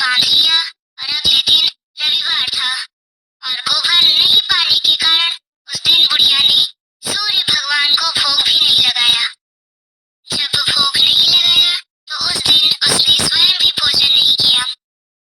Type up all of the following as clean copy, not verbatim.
बांध लिया और अगले दिन रविवार था और गोबर नहीं पाने के कारण उस दिन बुढ़िया ने सूर्य भगवान को भोग भी नहीं लगाया। जब भोग नहीं लगाया तो उस दिन उसने स्वयं भी भोजन नहीं किया।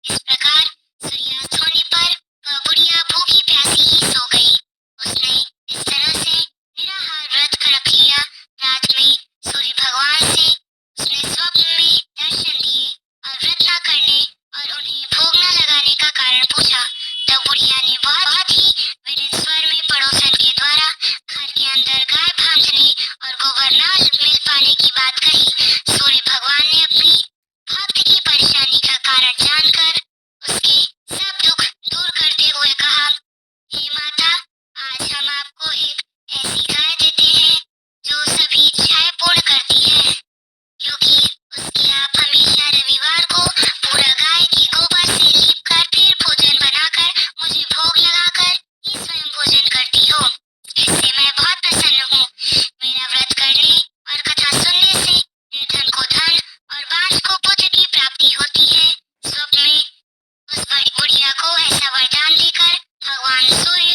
इस प्रकार सूर्यास्त होने पर वह बुढ़िया भूखी प्यासी ही सो गई। उसने इस तरह से निराहार व्रत रख लिया। रात में सूर्य भगवान से उसने स्वप्न में दर्शन दिए और व्रत न करने और उन्हें भोग न लगाने का कारण पूछा। तब बुढ़िया ने बहुत ही विनम्र स्वर में पड़ोसन के द्वारा घर के अंदर गाय बांधने और गोबर न मिल पाने की बात कही। सूर्य भगवान ने अपनी भक्त की परेशानी का कारण जानकर उसके सब दुख दूर करते हुए कहा, हे माता, आज हम आपको एक ऐसी गाय देते हैं जो सभी इच्छाएं पूर्ण करती है, क्योंकि उसकी आप हमेशा रविवार को पूरा गाय के गोबर से लीपकर फिर भोजन बनाकर मुझे भोग लगाकर ही स्वयं भोजन करती हो। इससे मैं बहुत प्रसन्न हूँ। मेरा व्रत करने और कथा सुनने से निर्धन को धन और बांझ को पुत्र की प्राप्ति होती है। स्वप्न में उस बड़ी बुढ़िया को ऐसा वरदान देकर भगवान सूर्य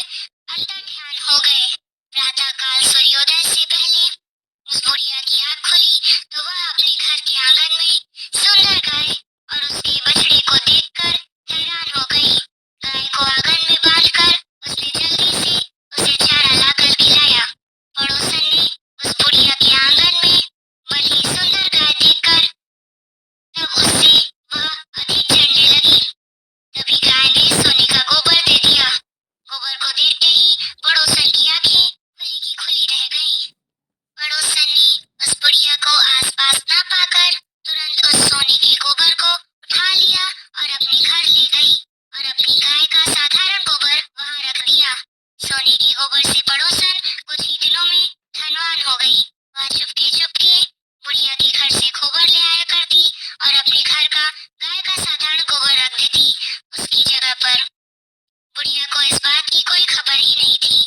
अंतर्ध्यान हो गए। प्रातः काल सूर्योदय से पहले उस बुढ़िया की आंख खुली तो वह अपने घर के आंगन में सुंदर गाय और उसके बछड़े को देखकर हैरान हो गई। गाय को आंगन में बांधकर उसने जल्दी से उसे चारा लाकर खिलाया। पड़ोसन ने उस बुढ़िया के आंगन में बड़ी सुंदर गाय देखकर तब उससे वह अधिक चढ़ने लगी। तभी गाय ने सोने का गोबर दे दिया। गोबर को देखते ही पड़ोसन की आंखें खुली की खुली रह गईं। पड़ोसन ने उस बुढ़िया को आसपास न पाकर तुरंत उस सोने के गोबर को उठा लिया और अपने घर ले गई और अपनी गाय का साधारण गोबर वहां रख दिया। सोने के गोबर से पड़ोसन कुछ ही दिनों में धनवान हो गई। वह चुपके चुपके बुढ़िया के घर से गोबर ले आया करती और अपने घर का गाय का साधारण गोबर रख देती उसकी जगह पर। बुढ़िया को इस बात की कोई खबर ही नहीं थी।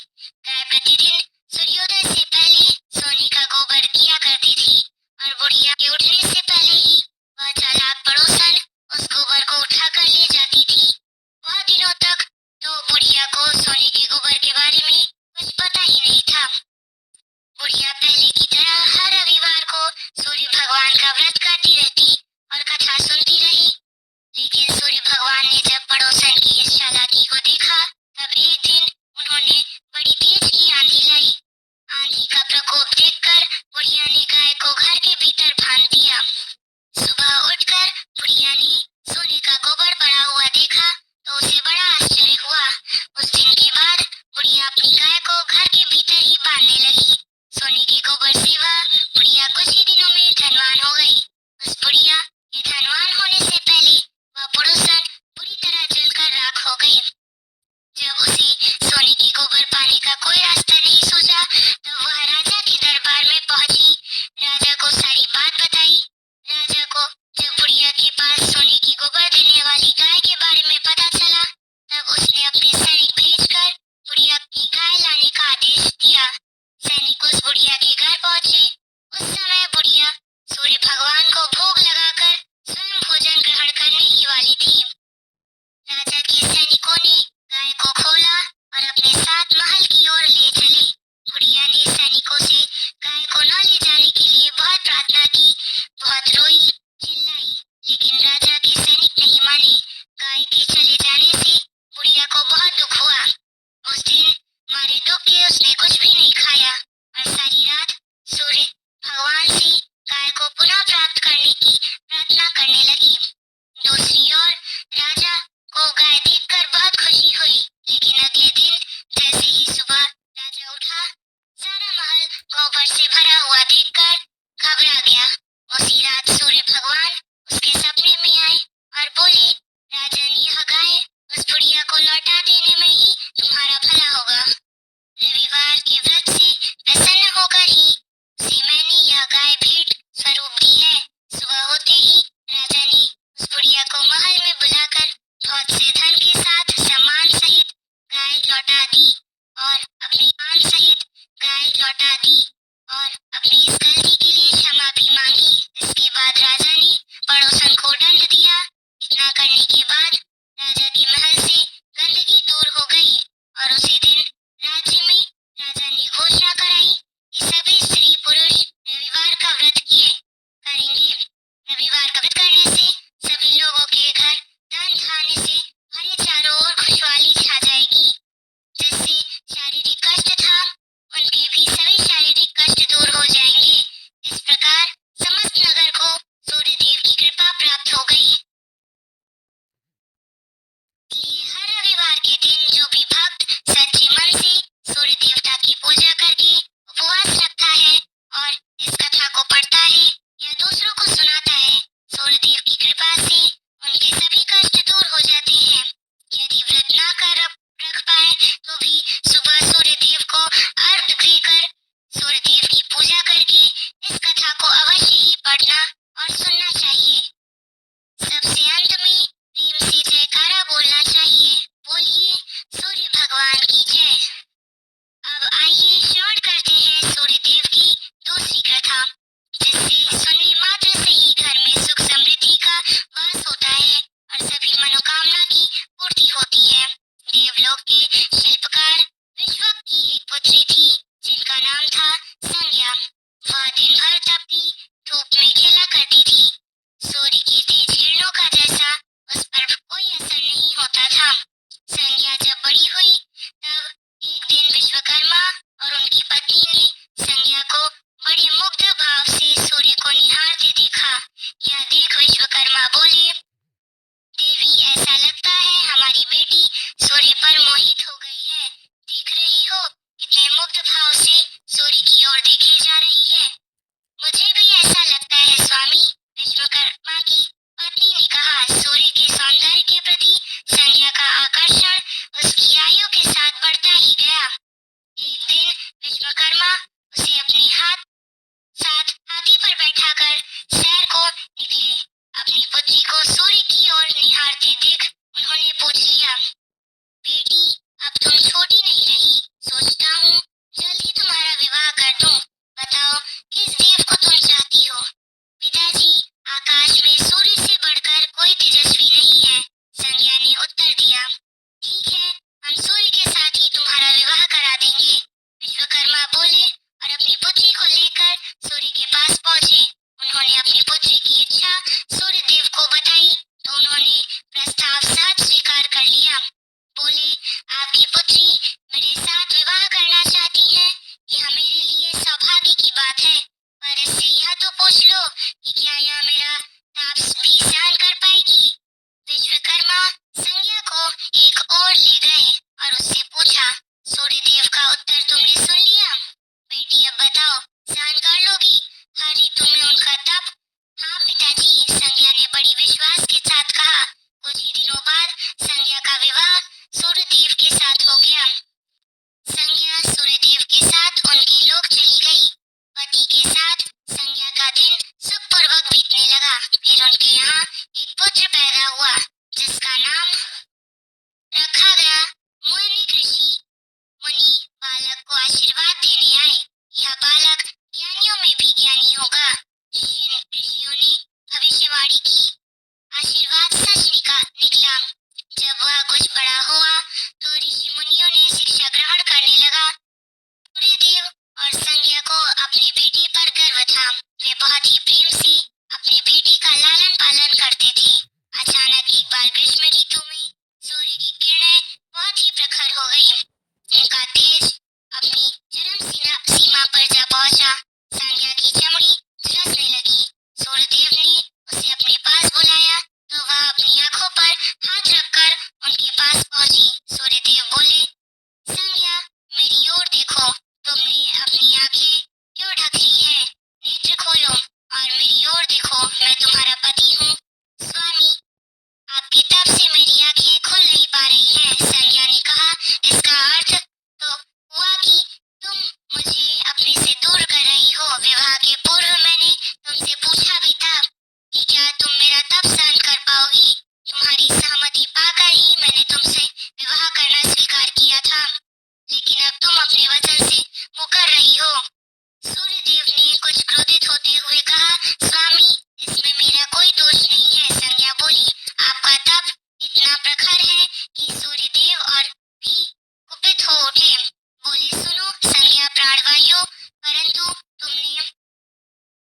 गाय प्रतिदिन सूर्योदय से पहले सोने का गोबर किया करती थी और बुढ़िया के उठने से पहले ही वह चालाक पड़ोसन उस गोबर को उठाकर ले जाती थी। वह दिनों तक तो बुढ़िया को सोने के गोबर के बारे में कुछ पता ही नहीं था। बुढ़िया पहले की तरह हर रविवार को सूर्य भगवान का व्रत करती रहती और कथा सुनती रही। लेकिन सूर्य भगवान ने जब पड़ोसन की इस चालाकी को देखा तब एक दिन उन्होंने बड़ी तेज की आंधी लाई। आंधी का प्रकोप देखकर बुढ़िया ने गाय को घर के भीतर बांध दिया। सुबह उठकर बुढ़िया ने सोने का गोबर पड़ा हुआ देखा तो उसे बड़ा आश्चर्य हुआ। उस दिन के बाद बुढ़िया अपनी गाय को घर के भीतर ही बांधने लगी। सोने के गोबर से वह बुढ़िया कुछ ही दिनों में धनवान हो गई। उस बुढ़िया के धनवान होने से पहले वह पड़ोसन बुरी तरह जलकर राख हो गई। जब उसे सोने के गोबर पाने का कोई रास्ता नहीं सूझा तो वह राजा के दरबार में पहुंची। राजा को सारी बात बताई। राजा को जब बुढ़िया के पास सोने की गोबर देने वाली गाय के बारे में पता चला तब उसने अपने सैनिक भेजकर बुढ़िया की गाय लाने का आदेश दिया। सैनिक उस बुढ़िया के घर पहुंचे। उस समय बुढ़िया सूर्य भगवान को भोग लगाकर स्वयं भोजन ग्रहण करने ही वाली थी। राजा के सैनिकों ने गाय को खोला और अपने साथ महल की ओर ले चले। बुढ़िया ने सैनिकों से गाय को न ले जाने के लिए बहुत प्रार्थना की, बहुत रोई, चिल्लाई, लेकिन राजा के सैनिक नहीं माने। गाय के चले जाने से बुढ़िया को बहुत दुख हुआ। उस दिन मारे दुख के उसने कुछ भी नहीं खाया और सारी रात सूर्य भगवान से गाय को पुनः प्राप्त करने की प्रार्थना करने लगी। दूसरी ओर राजा को गाय देखकर बहुत खुशी हुई, लेकिन अगले दिन जैसे ही सुबह राजा उठा, सारा महल गोबर से भरा हुआ देखकर घबरा गया। उसी रात सूर्य भगवान उसके सपने में आए और बोले, राजन, यह गाय उस बुढ़िया को लौटा देने में ही तुम्हारा भला होगा। रविवार के व्रत से प्रसन्न होकर ही उसे मैंने यह गाय भेंट स्वरूप दी है। सुबह होते ही राजा ने उस बुढ़िया को महल में बुलाकर बहुत से धन के साथ सम्मान सहित गाय लौटा दी और अपनी आन सहित गाय लौटा दी और अपनी इस गलती के लिए क्षमा भी मांगी। इसके बाद राजा ने पड़ोसन को दंड दिया। इतना करने के बाद मूर्ति होती है। देवलोक के शिल्पकार विश्वक की एक पुत्री थी जिनका नाम था संज्ञा। वह दिन भर तपती धूप में खेला करती थी। सूर्य के तेज किरणों का जैसा उस पर कोई असर नहीं होता था। संज्ञा जब बड़ी हुई तब एक दिन विश्वकर्मा और उनकी पत्नी ने संज्ञा को बड़े मुग्ध भाव से सूर्य को निहारते देखा। यह देख विश्वकर्मा बोले, देवी, ऐसा लगता है हमारी बेटी सूर्य पर मोहित हो गई है। देख रही हो कितने मुग्ध भाव से सूर्य की ओर देखे जा रही है। मुझे भी ऐसा लगता है स्वामी, विश्वकर्मा की पत्नी ने कहा। सूर्य के सौंदर्य के प्रति संज्ञा का आकर्षण उसकी आयु के साथ बढ़ता ही गया। एक दिन विश्वकर्मा उसे अपने साथ हाथी पर बैठाकर सैर को निकले। अपनी पुत्री को सूर्य की ओर निहारते देख उन्होंने पूछ लिया, बेटी, अब तुम छोटी नहीं रही। सोचता हूँ जल्द ही तुम्हारा विवाह कर दूं। बताओ किस देव को तुम चाहती हो। पिताजी, आकाश में सूर्य से बढ़कर कोई तेजस्वी नहीं है, संज्ञा ने उत्तर दिया। ठीक है, हम सूर्य के साथ ही तुम्हारा विवाह करा देंगे, विश्वकर्मा बोले और अपनी पुत्री को लेकर सूर्य के पास पहुंचे। उन्होंने अपनी पुत्री की इच्छा सूर्य देव को बताई तो उन्होंने प्रस्ताव साथ स्वीकार कर लिया। बोले, आपकी पुत्री मेरे साथ विवाह करना चाहती है, यह मेरे लिए सौभाग्य की बात है। पर इससे यह तो पूछ लो कि क्या यह मेरा ताप भी सहन कर पाएगी। विश्वकर्मा संज्ञा को एक ओर ले गए और उससे पूछा, सूर्यदेव का उत्तर तुमने सुन लिया। बेटी, अब बताओ, सहन कर लोगी हर ऋतु में उनका तप। हाँ पिताजी, संज्ञा ने बड़ी विश्वास के साथ कहा। कुछ ही दिनों बाद संज्ञा का विवाह सूर्यदेव के साथ हो गया। संज्ञा सूर्यदेव के साथ उनके लोक चली गई। पति के साथ संज्ञा का दिन सुखपूर्वक बीतने लगा। फिर उनके यहाँ एक पुत्र पैदा हुआ जिसका नाम रखा गया मुनि ऋषि। मुनि बालक को आशीर्वाद देने आए। यह बालक ज्ञानियों में भी ज्ञानी होगा। ऋषियों ने भविष्यवाणी की, आशीर्वाद सच निकला। जब वह कुछ बड़ा हुआ तो ऋषि मुनियों ने शिक्षा ग्रहण करने लगा। सूर्यदेव और संज्ञा को अपनी बेटी पर गर्व था। वे बहुत ही प्रेम से अपनी बेटी का लालन पालन करते थे। अचानक एक बार ग्रीष्म ऋतु में सूर्य की किरणें बहुत ही प्रखर हो गई। उनका तेज अपनी चरम सीमा पर जा पहुंचा। संज्ञा की चमड़ी झुलसने लगी। सूर्यदेव ने उसे अपने पास बुलाया तो वह अपनी आंखों पर हाथ रखकर उनके पास पहुंची। सूर्यदेव बोले, संज्ञा, मेरी ओर देखो। तुमने अपनी आंखें क्यों ढक ली है? नेत्र खोलो और मेरी ओर देखो। मैं तुम्हारा पति हूँ। स्वामी, आपके तप से मेरी आंखें खुल नहीं पा रही हैं। संज्ञा ने कहा, इसका अर्थ तो हुआ कि तुम मुझे अपने से दूर कर रही हो। विवाह के पूर्व मैंने तुमसे पूछा भी था कि क्या तुम मेरा तप सहन कर पाओगी। तुम्हारी सहमति पाकर ही मैंने तुमसे विवाह करना स्वीकार किया था, लेकिन अब तुम अपने वचन से मुकर रही हो। सूर्यदेव ने कुछ क्रोधित होते हुए कहा, स्वामी, इसमें मेरा कोई दोष नहीं है। संज्ञा बोली, आपका तप इतना प्रखर है कि सूर्यदेव और भी कुपित हो उठे। बोले, सुनो संज्ञा प्राणवायु,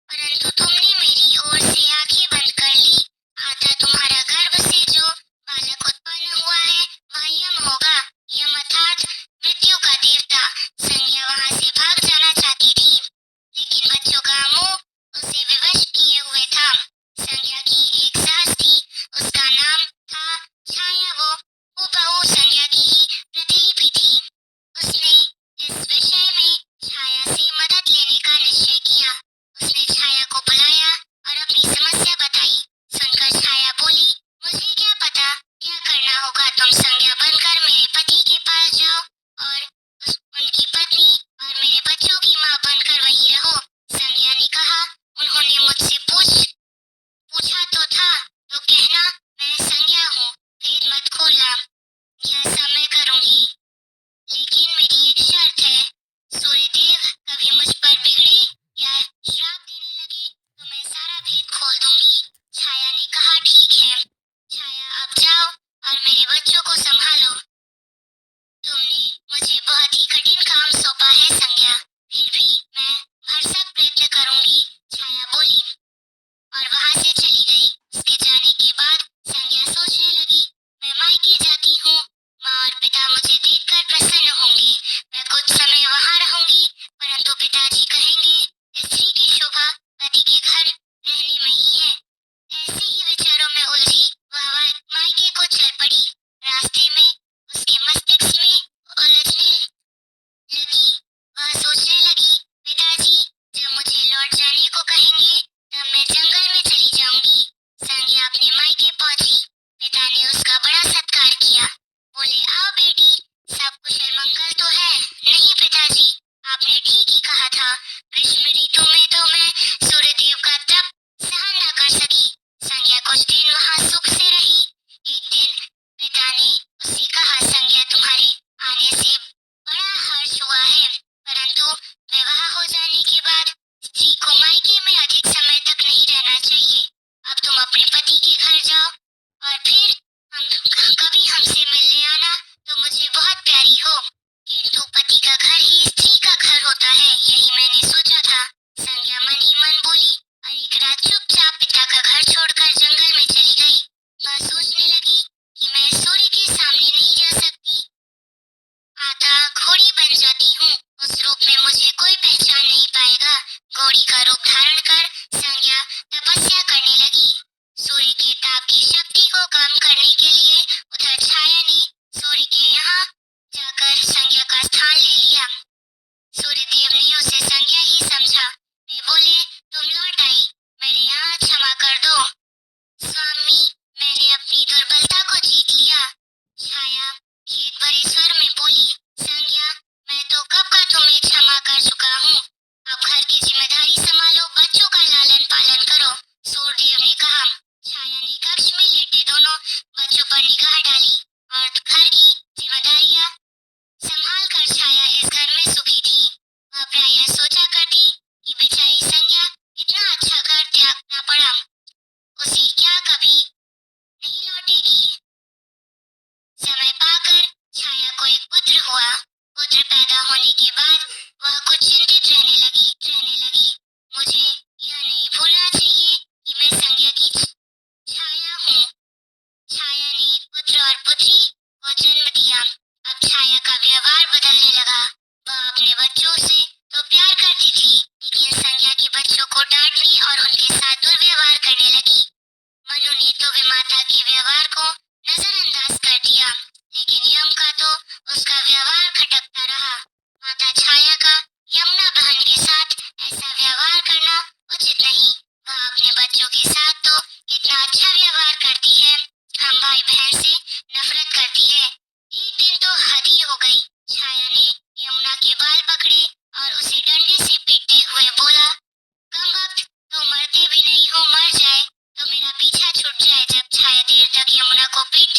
परंतु तुमने मेरी ओर से आंखें बंद कर ली। आता तुम्हारा गर्भ से जो बालक उत्पन्न हुआ है वह यम होगा। यम अर्थात मृत्यु का देवता। संज्ञा वहां से भाग जाना चाहती थी, लेकिन बच्चों का मोह उसे विवश किए हुए था। संज्ञा की एक सास थी, उसका नाम था छाया। वो हूबहू संज्ञा की ही प्रतिलिपि थी। उसने इस विषय में छाया से मदद लेने का निश्चय किया। उसने छाया को बुलाया और अपनी समस्या बताई। सुनकर छाया बोली, मुझे क्या पता क्या करना होगा। तुम संज्ञा बनकर मेरे पति के पास जाओ और उनकी पत्नी और मेरे बच्चों की माँ बनकर वहीं रहो। संज्ञा ने कहा, उन्होंने मुझसे पूछा तो था, तो कहना मैं संज्ञा हूँ। भेद मत खोलना। यह सब मैं करूंगी, लेकिन मेरी एक शर्त है। सूर्यदेव कभी मुझ पर बिगड़े या श्राप देने लगे तो मैं सारा भेद खोल दूंगी। छाया ने कहा, ठीक है। छाया, अब जाओ और मेरे बच्चों को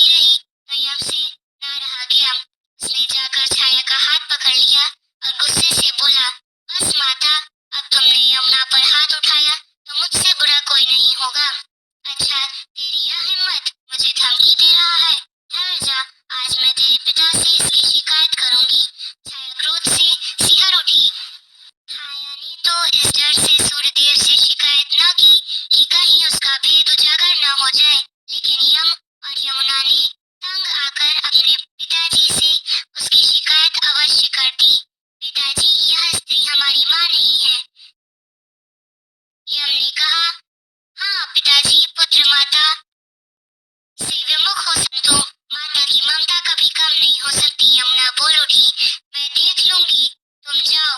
देखती रही तो यम से ना रहा गया। उसने जाकर छाया का हाथ पकड़ लिया और गुस्से से बोला, बस माता, अब तुमने यमुना पर हाथ उठाया तो मुझसे बुरा कोई नहीं होगा। अच्छा, तेरी यह हिम्मत मुझे धमकी दे रहा है? ठहर जा, आज मैं तेरे पिता से इसकी शिकायत करूंगी। छाया क्रोध से सिहर उठी। छाया ने तो इस डर से सूर्यदेव से शिकायत न की कि कहीं उसका भेद उजागर न हो जाए, लेकिन यम और यमुना ने तंग आकर अपने पिताजी से उसकी शिकायत अवश्य कर दी। पिताजी, यह स्त्री हमारी माँ नहीं है। यम ने कहा। हाँ पिताजी, पुत्र माता से विमुख हो तो माता की ममता कभी कम नहीं हो सकती। यमुना बोल उठी, मैं देख लूंगी, तुम जाओ,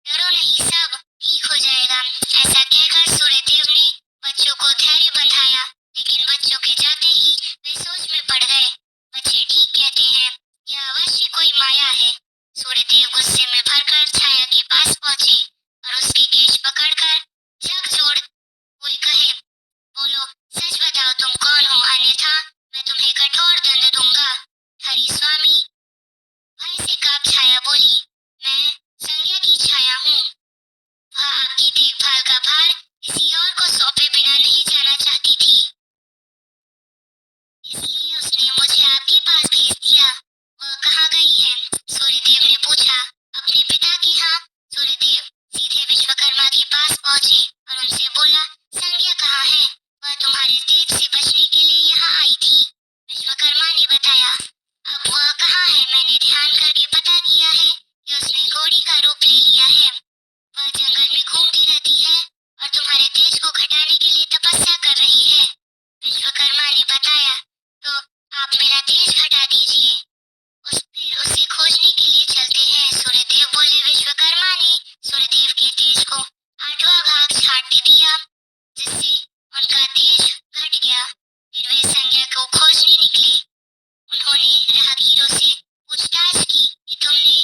डरो नहीं, सब ठीक हो जाएगा। ऐसा कहकर सूर्यदेव ने बच्चों को धैर्य बंधाया, लेकिन बच्चों के जाते ही वे सोच में पड़ गए। बच्चे ठीक कहते हैं, यह अवश्य कोई माया है। सूर्यदेव गुस्से में भरकर छाया के पास पहुंचे और उसके केश पकड़कर झकझोर हुए कहे, बोलो, सच बताओ तुम कौन हो, अन्यथा मैं तुम्हें कठोर दंड दूंगा। हरि स्वामी, भय से कांप छाया बोली, मैं संज्ञा की छाया हूँ। वह आपकी देखभाल का भार किसी और को सौंपे बिना नहीं जाना चाहती थी, इसलिए उसने मुझे आपके पास भेज दिया। वह कहाँ गई है? सूर्यदेव ने पूछा। अपने पिता के यहाँ। सूर्यदेव सीधे विश्वकर्मा के पास पहुंचे और उनसे बोला, संज्ञा कहाँ है? वह तुम्हारे तेज से बचने के लिए यहाँ आई थी। विश्वकर्मा ने बताया। अब वह कहाँ है? मैंने ध्यान करके पता किया है कि उसने घोड़ी का रूप ले लिया है। वह जंगल में घूमती रहती है और तुम्हारे तेज को घटाने के लिए तपस्या कर रही है। विश्वकर्मा ने बताया। तो आप मेरा तेज घटा दीजिए, फिर उसे खोजने के लिए चलते हैं। सूर्यदेव बोले। विश्वकर्मा ने सूर्यदेव के तेज को 8वां भाग छाट दिया, जिससे उनका तेज घट गया। फिर वे संज्ञा को खोजने निकले। उन्होंने राहगीरों से पूछताछ की कि तुमने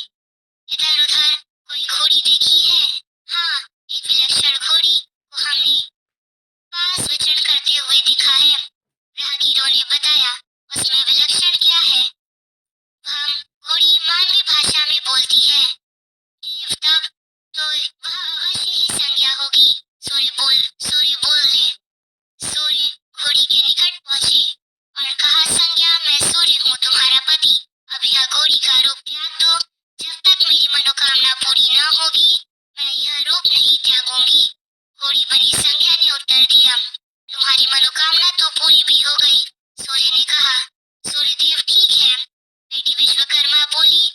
इधर उधर कोई घोड़ी देखी है? हाँ, एक विलक्षण घोड़ी को हमने पास विचरण करते हुए देखा है। राहगीरों ने बताया। उसमें विलक्षण क्या है? वह घोड़ी मानवी भाषा में बोलती है। देव, तब तो वह अवश्य ही संज्ञा होगी। सूर्य बोले। सूर्य घोड़ी के निकट पहुंचे और कहा, संज्ञा, मैं सूर्य हूँ, तुम्हारा पति। अब यह घोड़ी का रूप त्याग दो। जब तक मेरी मनोकामना पूरी न होगी, मैं यह रूप नहीं त्यागूंगी। घोड़ी बनी संज्ञा ने उत्तर दिया, तुम्हारी मनोकामना तो पूरी भी हो गई। सूर्य ने कहा। सूर्यदेव, ठीक है। बेटी विश्वकर्मा बोली,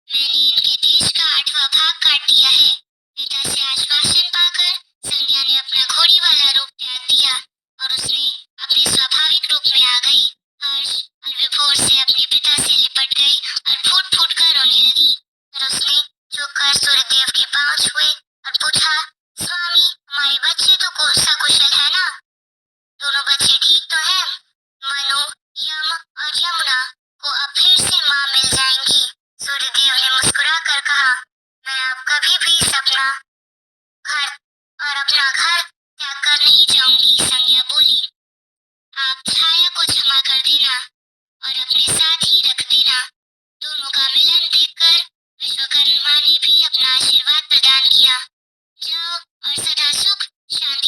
मैंने इनके तेज का 8वां भाग काट दिया है। पिता से आश्वासन पाकर संज्ञा ने अपना घोड़ी वाला रूप त्याग दिया और उसने अपने स्वाभाविक रूप में आ गई। हर्ष और विभोर से अपने पिता से लिपट गई और फूट फूट कर रोने लगी। फिर उसने झुककर सूर्यदेव के पांव छुए और पूछा, स्वामी, हमारे बच्चे तो सकुशल है ना? दोनों बच्चे ठीक तो हैं? मनु, यम और यमुना को अब फिर से माँ मिल जाएंगी। सूर्यदेव ने मुस्कुरा कर कहा, मैं अब कभी भी अपना घर त्याग कर नहीं जाऊंगी। संज्ञा बोली, आप छाया को क्षमा कर देना और अपने साथ ही रख देना। दोनों का मिलन देखकर विश्वकर्मा ने भी अपना आशीर्वाद प्रदान किया। जाओ और सदा सुख शांति